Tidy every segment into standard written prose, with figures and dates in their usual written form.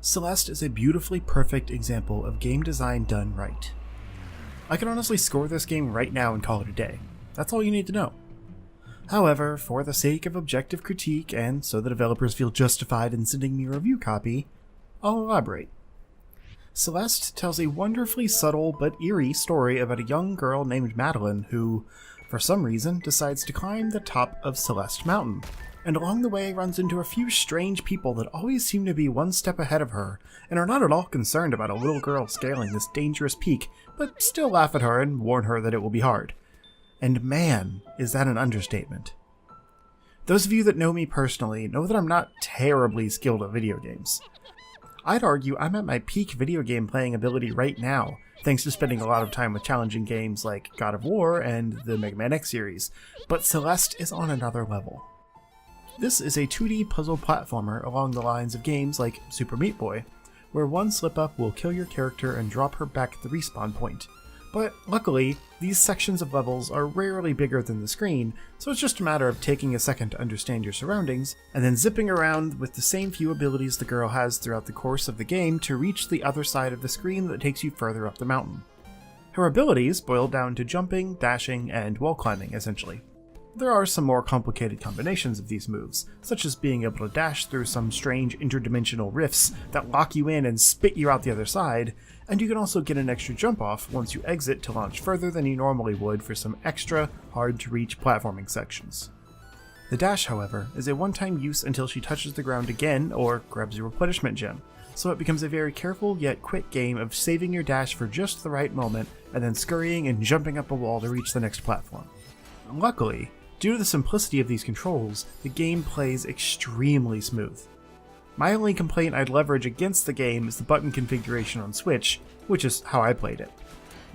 Celeste is a beautifully perfect example of game design done right. I can honestly score this game right now and call it a day. That's all you need to know. However, for the sake of objective critique and so the developers feel justified in sending me a review copy, I'll elaborate. Celeste tells a wonderfully subtle but eerie story about a young girl named Madeline who, for some reason, decides to climb the top of Celeste Mountain, and along the way runs into a few strange people that always seem to be one step ahead of her and are not at all concerned about a little girl scaling this dangerous peak, but still laugh at her and warn her that it will be hard. And man, is that an understatement. Those of you that know me personally know that I'm not terribly skilled at video games. I'd argue I'm at my peak video game playing ability right now, thanks to spending a lot of time with challenging games like God of War and the Mega Man X series, but Celeste is on another level. This is a 2D puzzle platformer along the lines of games like Super Meat Boy, where one slip-up will kill your character and drop her back at the respawn point. But luckily, these sections of levels are rarely bigger than the screen, so it's just a matter of taking a second to understand your surroundings, and then zipping around with the same few abilities the girl has throughout the course of the game to reach the other side of the screen that takes you further up the mountain. Her abilities boil down to jumping, dashing, and wall climbing, essentially. There are some more complicated combinations of these moves, such as being able to dash through some strange interdimensional rifts that lock you in and spit you out the other side, and you can also get an extra jump off once you exit to launch further than you normally would for some extra hard-to-reach platforming sections. The dash, however, is a one-time use until she touches the ground again or grabs your replenishment gem, so it becomes a very careful yet quick game of saving your dash for just the right moment and then scurrying and jumping up a wall to reach the next platform. Luckily, due to the simplicity of these controls, the game plays extremely smooth. My only complaint I'd leverage against the game is the button configuration on Switch, which is how I played it.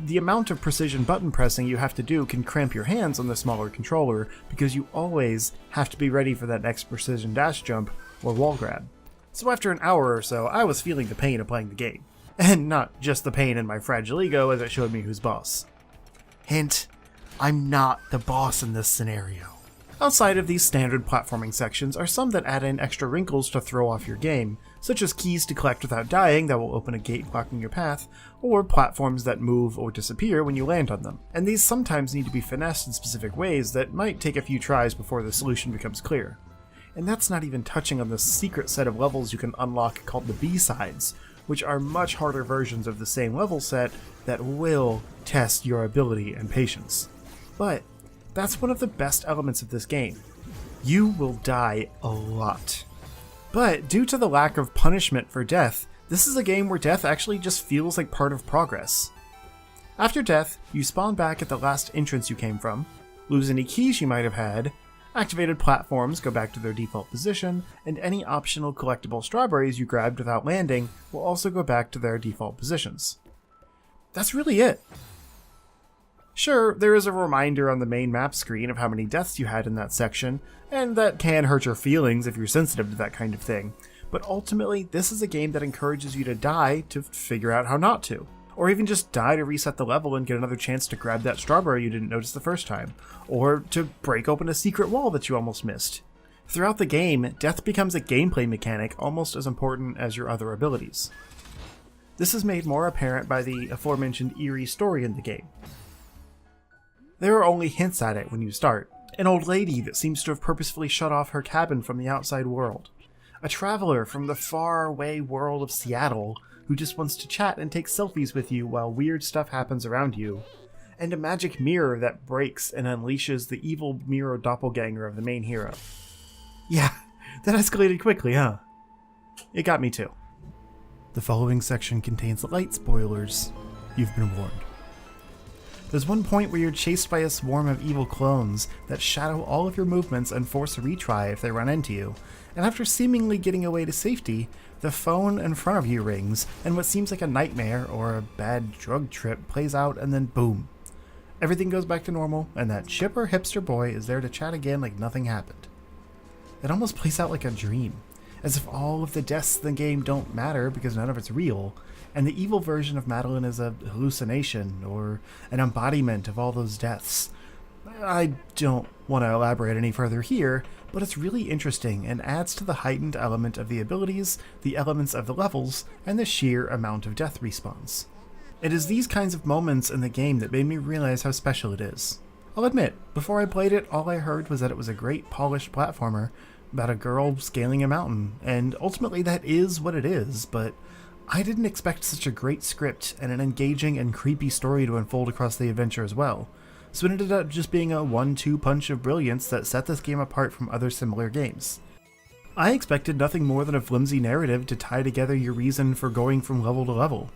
The amount of precision button pressing you have to do can cramp your hands on the smaller controller because you always have to be ready for that next precision dash jump or wall grab. So after an hour or so, I was feeling the pain of playing the game. And not just the pain in my fragile ego as it showed me who's boss. Hint, I'm not the boss in this scenario. Outside of these standard platforming sections are some that add in extra wrinkles to throw off your game, such as keys to collect without dying that will open a gate blocking your path, or platforms that move or disappear when you land on them. And these sometimes need to be finessed in specific ways that might take a few tries before the solution becomes clear. And that's not even touching on the secret set of levels you can unlock called the B-sides, which are much harder versions of the same level set that will test your ability and patience. But that's one of the best elements of this game. You will die a lot. But due to the lack of punishment for death, this is a game where death actually just feels like part of progress. After death, you spawn back at the last entrance you came from, lose any keys you might have had, activated platforms go back to their default position, and any optional collectible strawberries you grabbed without landing will also go back to their default positions. That's really it. Sure, there is a reminder on the main map screen of how many deaths you had in that section, and that can hurt your feelings if you're sensitive to that kind of thing, but ultimately this is a game that encourages you to die to figure out how not to, or even just die to reset the level and get another chance to grab that strawberry you didn't notice the first time, or to break open a secret wall that you almost missed. Throughout the game, death becomes a gameplay mechanic almost as important as your other abilities. This is made more apparent by the aforementioned eerie story in the game. There are only hints at it when you start. An old lady that seems to have purposefully shut off her cabin from the outside world. A traveler from the far-away world of Seattle who just wants to chat and take selfies with you while weird stuff happens around you. And a magic mirror that breaks and unleashes the evil mirror doppelganger of the main hero. Yeah, that escalated quickly, huh? It got me too. The following section contains light spoilers. You've been warned. There's one point where you're chased by a swarm of evil clones that shadow all of your movements and force a retry if they run into you, and after seemingly getting away to safety, the phone in front of you rings, and what seems like a nightmare or a bad drug trip plays out, and then boom. Everything goes back to normal, and that chipper hipster boy is there to chat again like nothing happened. It almost plays out like a dream, as if all of the deaths in the game don't matter because none of it's real, and the evil version of Madeline is a hallucination or an embodiment of all those deaths. I don't want to elaborate any further here, but it's really interesting and adds to the heightened element of the abilities, the elements of the levels, and the sheer amount of death respawns. It is these kinds of moments in the game that made me realize how special it is. I'll admit, before I played it, all I heard was that it was a great polished platformer about a girl scaling a mountain, and ultimately that is what it is, but I didn't expect such a great script and an engaging and creepy story to unfold across the adventure as well, so it ended up just being a 1-2 punch of brilliance that set this game apart from other similar games. I expected nothing more than a flimsy narrative to tie together your reason for going from level to level.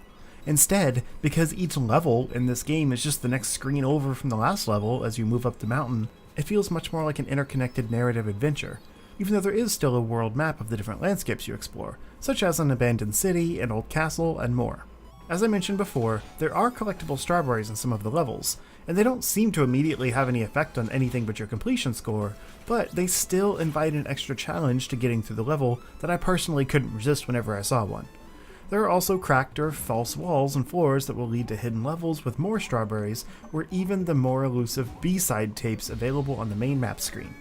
Instead, because each level in this game is just the next screen over from the last level as you move up the mountain, it feels much more like an interconnected narrative adventure, even though there is still a world map of the different landscapes you explore, such as an abandoned city, an old castle, and more. As I mentioned before, there are collectible strawberries in some of the levels, and they don't seem to immediately have any effect on anything but your completion score, but they still invite an extra challenge to getting through the level that I personally couldn't resist whenever I saw one. There are also cracked or false walls and floors that will lead to hidden levels with more strawberries, or even the more elusive B-side tapes available on the main map screen.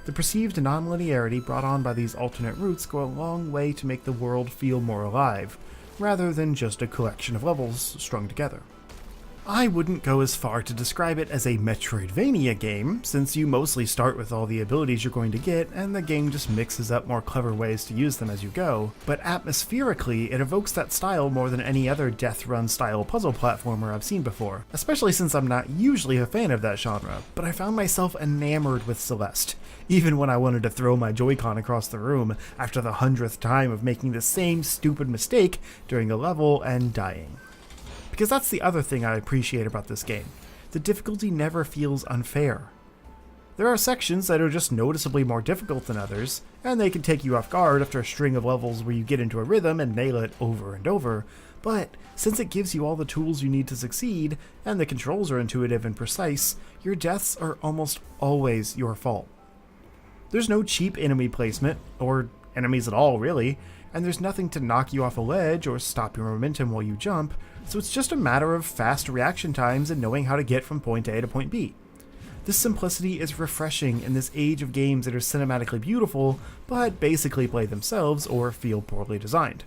The perceived non-linearity brought on by these alternate routes go a long way to make the world feel more alive, rather than just a collection of levels strung together. I wouldn't go as far to describe it as a Metroidvania game, since you mostly start with all the abilities you're going to get, and the game just mixes up more clever ways to use them as you go, but atmospherically it evokes that style more than any other Death Run style puzzle platformer I've seen before, especially since I'm not usually a fan of that genre, but I found myself enamored with Celeste, even when I wanted to throw my Joy-Con across the room after the 100th time of making the same stupid mistake during a level and dying. Because that's the other thing I appreciate about this game. The difficulty never feels unfair. There are sections that are just noticeably more difficult than others, and they can take you off guard after a string of levels where you get into a rhythm and nail it over and over, but since it gives you all the tools you need to succeed, and the controls are intuitive and precise, your deaths are almost always your fault. There's no cheap enemy placement, or enemies at all really, and there's nothing to knock you off a ledge or stop your momentum while you jump, so it's just a matter of fast reaction times and knowing how to get from point A to point B. This simplicity is refreshing in this age of games that are cinematically beautiful, but basically play themselves or feel poorly designed.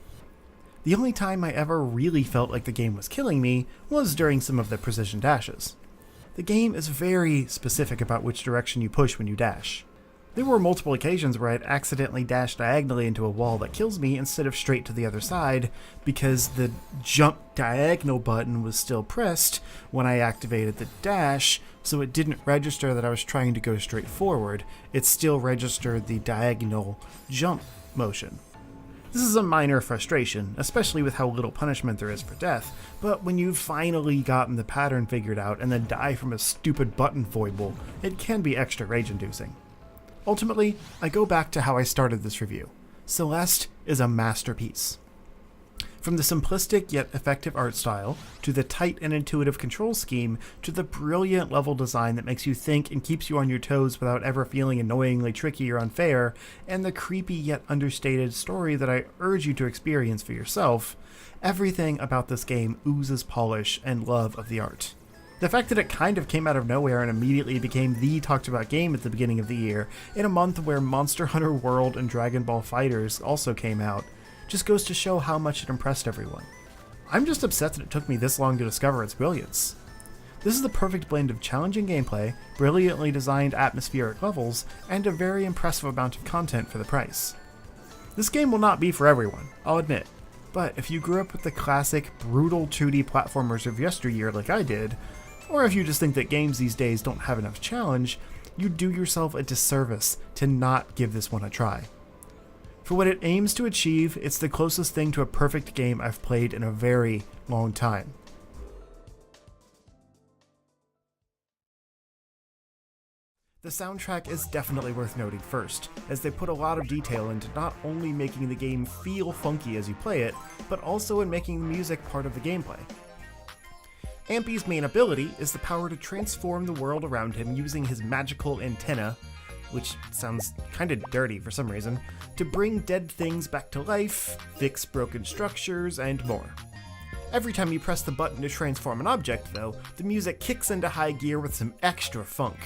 The only time I ever really felt like the game was killing me was during some of the precision dashes. The game is very specific about which direction you push when you dash. There were multiple occasions where I'd accidentally dashed diagonally into a wall that kills me instead of straight to the other side because the jump diagonal button was still pressed when I activated the dash, so it didn't register that I was trying to go straight forward. It still registered the diagonal jump motion. This is a minor frustration, especially with how little punishment there is for death, but when you've finally gotten the pattern figured out and then die from a stupid button foible, it can be extra rage-inducing. Ultimately, I go back to how I started this review. Celeste is a masterpiece. From the simplistic yet effective art style, to the tight and intuitive control scheme, to the brilliant level design that makes you think and keeps you on your toes without ever feeling annoyingly tricky or unfair, and the creepy yet understated story that I urge you to experience for yourself, everything about this game oozes polish and love of the art. The fact that it kind of came out of nowhere and immediately became the talked about game at the beginning of the year, in a month where Monster Hunter World and Dragon Ball FighterZ also came out, just goes to show how much it impressed everyone. I'm just upset that it took me this long to discover its brilliance. This is the perfect blend of challenging gameplay, brilliantly designed atmospheric levels, and a very impressive amount of content for the price. This game will not be for everyone, I'll admit, but if you grew up with the classic, brutal 2D platformers of yesteryear like I did, or if you just think that games these days don't have enough challenge, you do yourself a disservice to not give this one a try. For what it aims to achieve, it's the closest thing to a perfect game I've played in a very long time. The soundtrack is definitely worth noting first, as they put a lot of detail into not only making the game feel funky as you play it, but also in making the music part of the gameplay. Ampy's main ability is the power to transform the world around him using his magical antenna, which sounds kinda dirty for some reason, to bring dead things back to life, fix broken structures, and more. Every time you press the button to transform an object, though, the music kicks into high gear with some extra funk,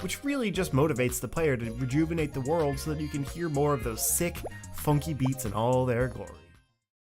which really just motivates the player to rejuvenate the world so that you can hear more of those sick, funky beats in all their glory.